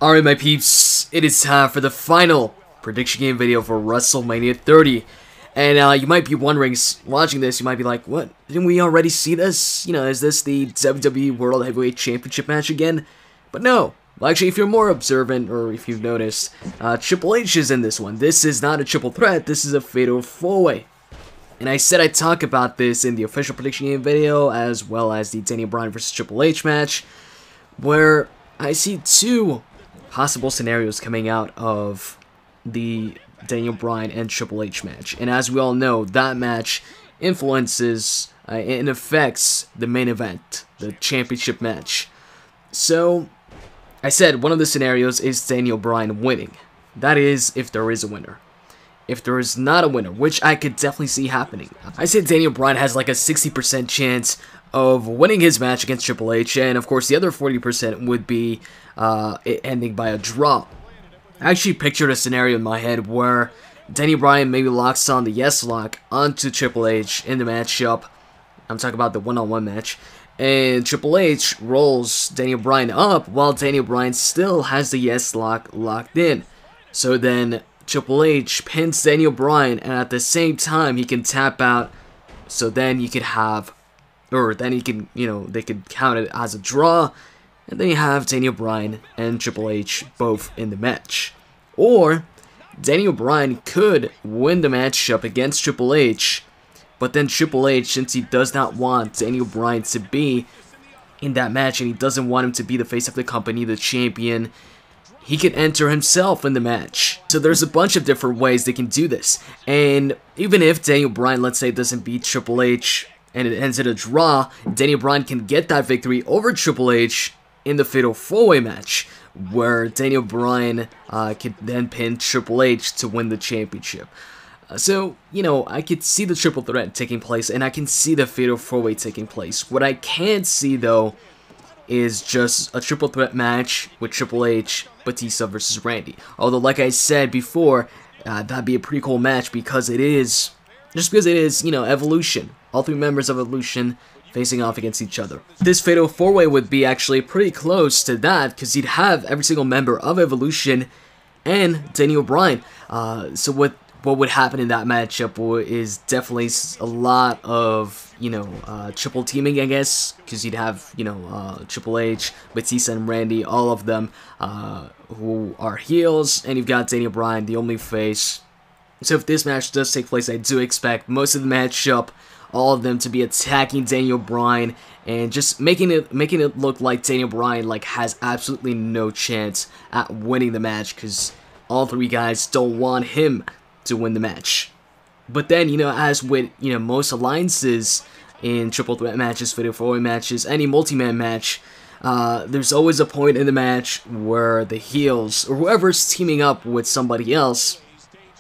Alright my peeps, it is time for the final prediction game video for WrestleMania 30. And you might be wondering, watching this, you might be like, what? Didn't we already see this? You know, is this the WWE World Heavyweight Championship match again? But no. Well, actually, if you're more observant, or if you've noticed, Triple H is in this one. This is not a triple threat, this is a fatal four-way. And I said I'd talk about this in the official prediction game video, as well as the Daniel Bryan vs. Triple H match, where I see two possible scenarios coming out of the Daniel Bryan and Triple H match. And as we all know, that match influences and affects the main event, the championship match. So, I said one of the scenarios is Daniel Bryan winning. That is, if there is a winner. If there is not a winner, which I could definitely see happening, I said Daniel Bryan has like a 60% chance of winning his match against Triple H, and of course the other 40% would be it ending by a draw. I actually pictured a scenario in my head where Daniel Bryan maybe locks on the yes lock onto Triple H in the matchup. I'm talking about the one-on-one match. And Triple H rolls Daniel Bryan up while Daniel Bryan still has the yes lock locked in. So then Triple H pins Daniel Bryan, and at the same time he can tap out. So then you could have, or then he can, you know, they could count it as a draw. And then you have Daniel Bryan and Triple H both in the match. Or Daniel Bryan could win the matchup against Triple H, but then Triple H, since he does not want Daniel Bryan to be in that match and he doesn't want him to be the face of the company, the champion, he could enter himself in the match. So there's a bunch of different ways they can do this. And even if Daniel Bryan, let's say, doesn't beat Triple H and it ends in a draw, Daniel Bryan can get that victory over Triple H in the Fatal 4-Way match, where Daniel Bryan could then pin Triple H to win the championship. So, you know, I could see the triple threat taking place, and I can see the Fatal 4-Way taking place. What I can't see, though, is just a triple threat match with Triple H, Batista versus Randy. Although, like I said before, that'd be a pretty cool match because it is, just because it is, you know, Evolution. All three members of Evolution facing off against each other. This Fatal 4-Way would be actually pretty close to that because you'd have every single member of Evolution and Daniel Bryan. So what would happen in that matchup is definitely a lot of, you know, triple teaming, I guess, because you'd have, you know, Triple H, Batista, and Randy, all of them who are heels, and you've got Daniel Bryan, the only face. So if this match does take place, I do expect most of the matchup, all of them to be attacking Daniel Bryan and just making it look like Daniel Bryan like has absolutely no chance at winning the match because all three guys don't want him to win the match. But then, you know, as with, you know, most alliances in triple threat matches, fatal four-way matches, any multi-man match, there's always a point in the match where the heels or whoever's teaming up with somebody else,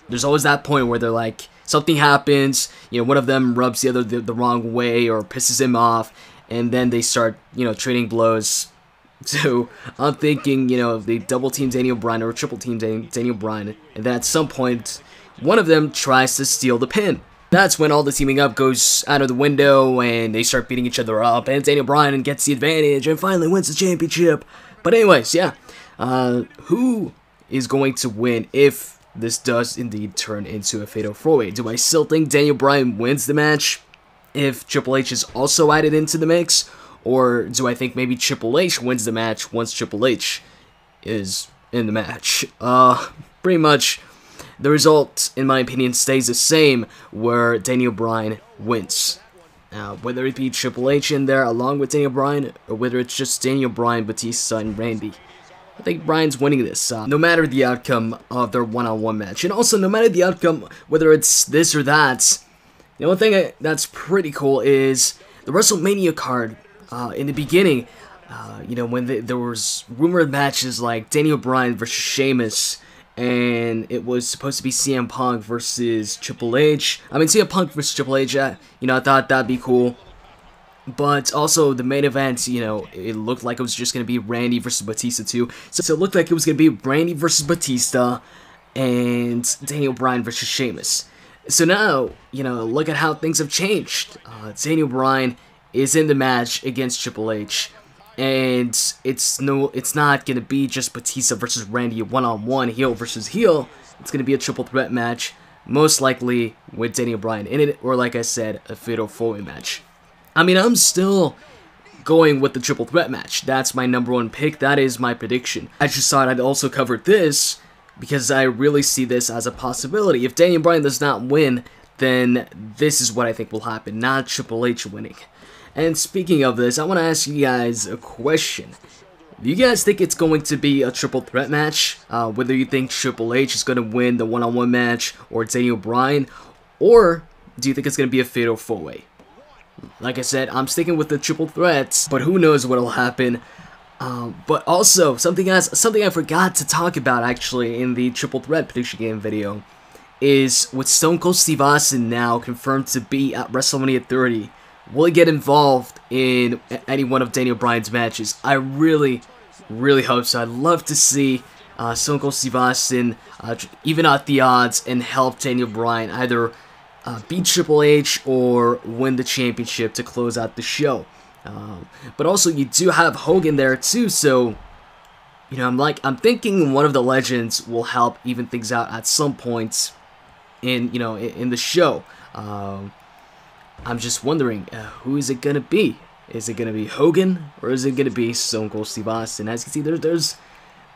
there's always that point where they're like, something happens, you know, one of them rubs the other the wrong way or pisses him off, and then they start, you know, trading blows. So I'm thinking, you know, if they double team Daniel Bryan or triple team Daniel Bryan, and then at some point, one of them tries to steal the pin. That's when all the teaming up goes out of the window, and they start beating each other up, and Daniel Bryan gets the advantage and finally wins the championship. But anyways, yeah, who is going to win if this does indeed turn into a Fatal 4-Way? Do I still think Daniel Bryan wins the match if Triple H is also added into the mix? Or do I think maybe Triple H wins the match once Triple H is in the match? Pretty much the result, in my opinion, stays the same where Daniel Bryan wins. Now, whether it be Triple H in there along with Daniel Bryan, or whether it's just Daniel Bryan, Batista, and Randy, I think Bryan's winning this, no matter the outcome of their one-on-one match. And also, no matter the outcome, whether it's this or that, the one thing that's pretty cool is the WrestleMania card. In the beginning, you know, when there was rumored matches like Daniel Bryan versus Sheamus, and it was supposed to be CM Punk versus Triple H. I mean, CM Punk versus Triple H, you know, I thought that'd be cool. But also, the main event, you know, it looked like it was just going to be Randy versus Batista too. So it looked like it was going to be Randy versus Batista and Daniel Bryan versus Sheamus. So now, you know, look at how things have changed. Daniel Bryan is in the match against Triple H. And it's not gonna be just Batista versus Randy one-on-one, heel versus heel. It's gonna be a triple threat match, most likely with Daniel Bryan in it, or like I said, a fatal four-way match. I mean, I'm still going with the triple threat match. That's my #1 pick. That is my prediction. I just thought I'd also cover this because I really see this as a possibility. If Daniel Bryan does not win, then this is what I think will happen, not Triple H winning. And speaking of this, I want to ask you guys a question. Do you guys think it's going to be a triple threat match? Whether you think Triple H is going to win the one-on-one match or Daniel Bryan, or do you think it's going to be a fatal four-way? Like I said, I'm sticking with the triple threats, but who knows what'll happen. But also, something I forgot to talk about actually in the triple threat prediction game video is with Stone Cold Steve Austin now confirmed to be at WrestleMania 30. Will he get involved in any one of Daniel Bryan's matches? I really hope so. I'd love to see Stone Cold Steve Austin even out the odds and help Daniel Bryan either beat Triple H or win the championship to close out the show. But also, you do have Hogan there too, so you know, I'm thinking one of the legends will help even things out at some points in the show. I'm just wondering, who is it gonna be? Is it gonna be Hogan, or is it gonna be Stone Cold Steve Austin? As you can see,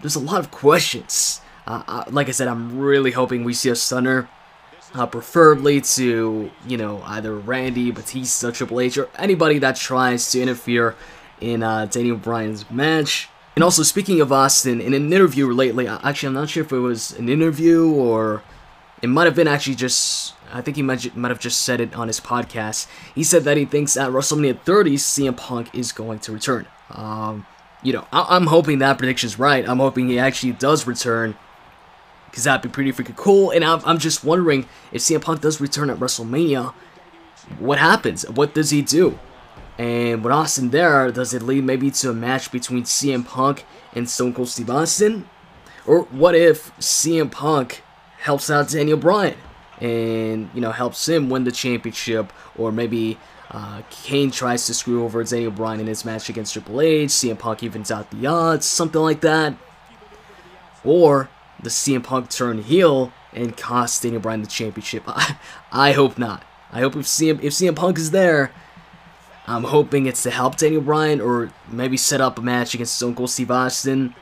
there's a lot of questions. Like I said, I'm really hoping we see a stunner, preferably to either Randy, Batista, Triple H, or anybody that tries to interfere in Daniel Bryan's match. And also, speaking of Austin, in an interview lately, actually I'm not sure if it was an interview or it might have been actually just, I think he might have just said it on his podcast. He said that he thinks at WrestleMania 30, CM Punk is going to return. I'm hoping that prediction's right. I'm hoping he actually does return, because that'd be pretty freaking cool. And I'm just wondering, if CM Punk does return at WrestleMania, what happens? What does he do? And with Austin there, does it lead maybe to a match between CM Punk and Stone Cold Steve Austin? Or what if CM Punk helps out Daniel Bryan and helps him win the championship, or maybe Kane tries to screw over Daniel Bryan in his match against Triple H, CM Punk evens out the odds, something like that. Or does CM Punk turn heel and cost Daniel Bryan the championship? I hope not. I hope if CM Punk is there, I'm hoping it's to help Daniel Bryan, or maybe set up a match against Stone Cold Steve Austin,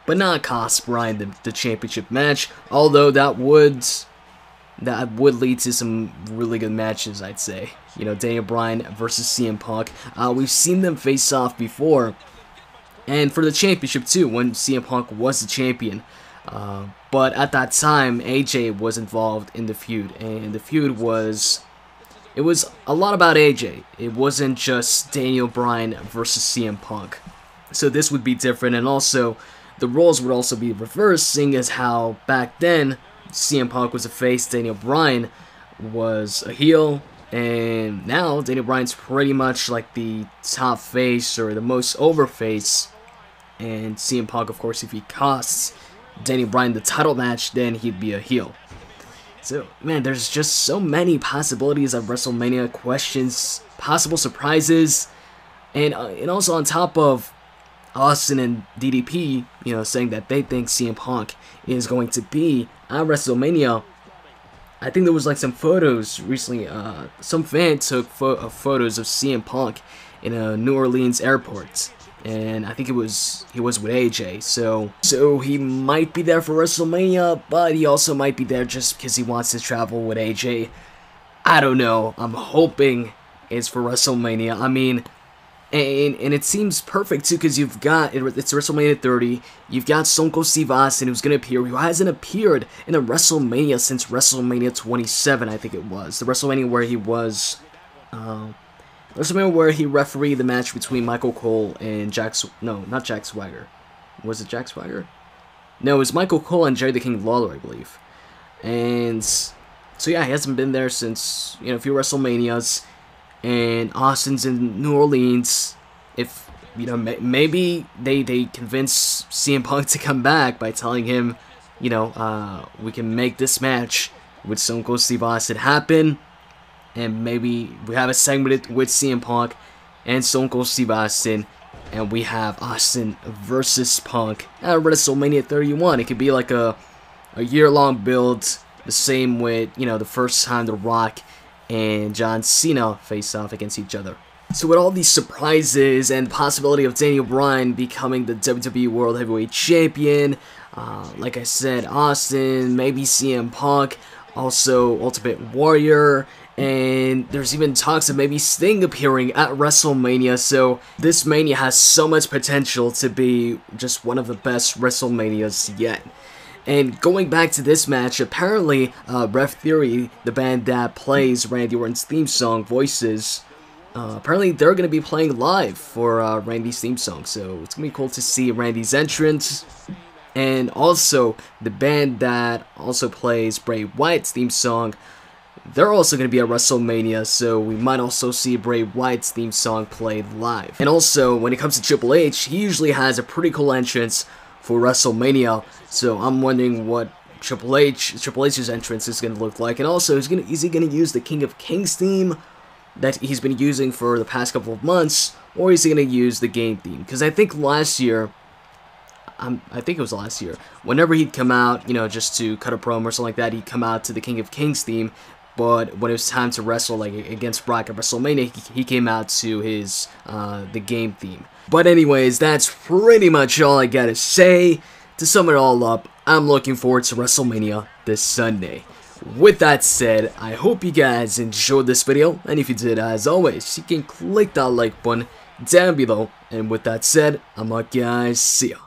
but not cost Bryan the championship match. Although that would lead to some really good matches, I'd say. Daniel Bryan versus CM Punk. We've seen them face off before, and for the championship too, when CM Punk was the champion. But at that time, AJ was involved in the feud, and the feud was a lot about AJ. It wasn't just Daniel Bryan versus CM Punk. So this would be different, and also the roles would also be reversed, seeing as how back then CM Punk was a face, Daniel Bryan was a heel, and now Daniel Bryan's pretty much like the top face or the most over face, and CM Punk, of course, if he costs Daniel Bryan the title match, then he'd be a heel. So, man, there's just so many possibilities of WrestleMania, questions, possible surprises, and also on top of Austin and DDP, saying that they think CM Punk is going to be at WrestleMania. I think there was like some photos recently. Some fan took photos of CM Punk in a New Orleans airport, and I think he was with AJ. So he might be there for WrestleMania, but he also might be there just because he wants to travel with AJ. I don't know. I'm hoping it's for WrestleMania. I mean, and it seems perfect too, because it's WrestleMania 30. You've got Stone Cold Steve Austin, who's gonna appear, who hasn't appeared in a WrestleMania since WrestleMania 27, I think it was. The WrestleMania where he was, WrestleMania where he refereed the match between Michael Cole and not Jack Swagger. Was it Jack Swagger? No, it was Michael Cole and Jerry the King Lawler, I believe. And so yeah, he hasn't been there since a few WrestleManias. And Austin's in New Orleans. If maybe they convince CM Punk to come back by telling him, we can make this match with Stone Cold Steve Austin happen, and maybe we have a segment with CM Punk and Stone Cold Steve Austin, and we have Austin versus Punk at WrestleMania 31. It could be like a year-long build, the same with, you know, the first time The Rock and John Cena face off against each other. So with all these surprises and the possibility of Daniel Bryan becoming the WWE World Heavyweight Champion, like I said, Austin, maybe CM Punk, also Ultimate Warrior, and there's even talks of maybe Sting appearing at WrestleMania, so this Mania has so much potential to be just one of the best WrestleManias yet. And going back to this match, apparently Ref Theory, the band that plays Randy Orton's theme song, Voices, apparently they're going to be playing live for Randy's theme song, so it's going to be cool to see Randy's entrance. And also, the band that also plays Bray Wyatt's theme song, they're also going to be at WrestleMania, so we might also see Bray Wyatt's theme song played live. And also, when it comes to Triple H, he usually has a pretty cool entrance for WrestleMania, so I'm wondering what Triple H's entrance is going to look like. And also, is he going to use the King of Kings theme that he's been using for the past couple of months, or is he going to use the game theme? Because I think last year, I think it was last year, whenever he'd come out, you know, just to cut a promo or something like that, he'd come out to the King of Kings theme, but when it was time to wrestle, like, against Brock at WrestleMania, he came out to his, the game theme. But anyways, that's pretty much all I gotta say. To sum it all up, I'm looking forward to WrestleMania this Sunday. With that said, I hope you guys enjoyed this video, and if you did, as always, you can click that like button down below. And with that said, I'm out, guys. See ya.